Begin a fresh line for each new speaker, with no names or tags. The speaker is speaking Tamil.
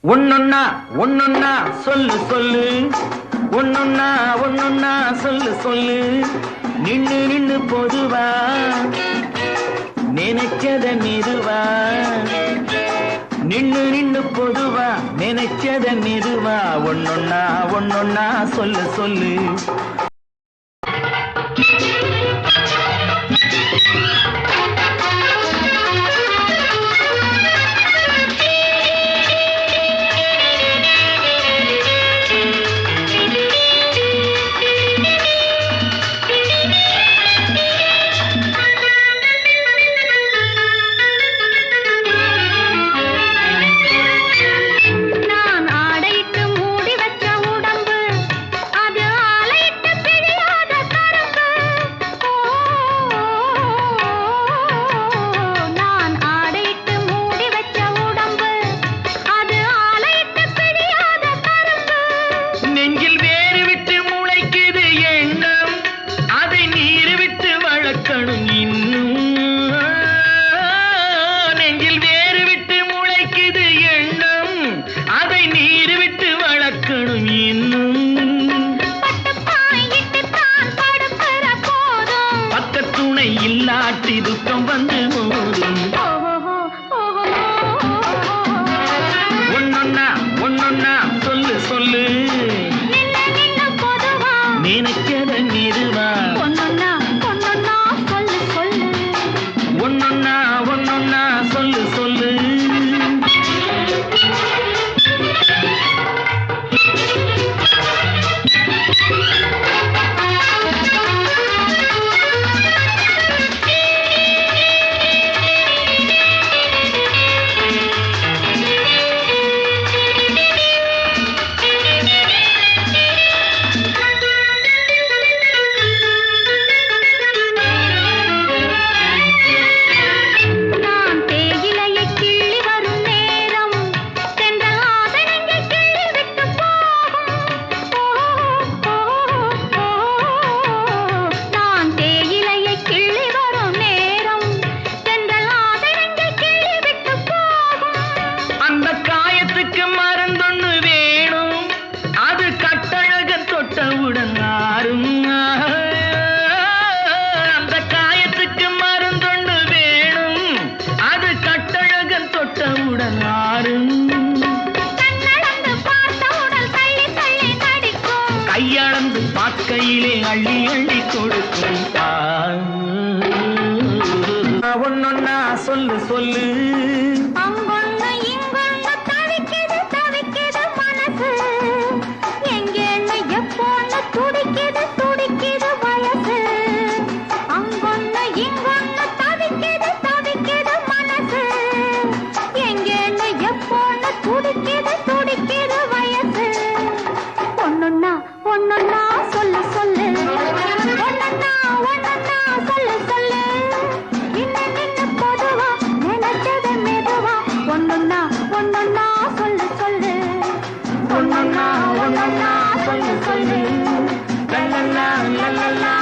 ஒன்னொன்னா ஒன்னொன்னா சொல்லு சொல்லு, ஒன்னொன்னா ஒன்னொன்னா சொல்லு சொல்லு. நின்னு நின்னு பொதுவா நினைச்சத மெதுவா, நின்னு நின்னு பொதுவா நினைச்சத மெதுவா. ஒன்னொன்னா ஒன்னொன்னா சொல்லு சொல்லு. இல்லாட்டி துக்கம் வந்து மோதும். ஒன்னொன்னா ஒன்னொன்னா சொல்லு சொல்லு, நினைக்கத மெதுவா.
ஒன்னொன்னா ஒன்னொன்னா சொல்லு சொல்லு,
ஒன்னொன்னா ஒன்னொன்னா சொல்லு சொல்லு. அந்த காயத்துக்கு மருந்தொண்டு வேணும், அது கட்டழகன் தொட்டவுடன் ஆறும். கையளந்து பார்க்கையிலே அள்ளி அள்ளி கொடுக்கும். ஒன்னொன்னா சொல்லு சொல்லு,
ஒன்னொன்னா சொல்லு சொல்லு, ஒன்னொன்னா ஒன்னொன்னா சொல்லு சொல்லு. நின்னு நின்னு பொதுவா நினைச்சத மெதுவா. ஒன்னொன்னா ஒன்னொன்னா சொல்லு சொல்லு,
ஒன்னொன்னா ஒன்னொன்னா சொல்லு சொல்லு. லல்லல்லா லல்லல்லா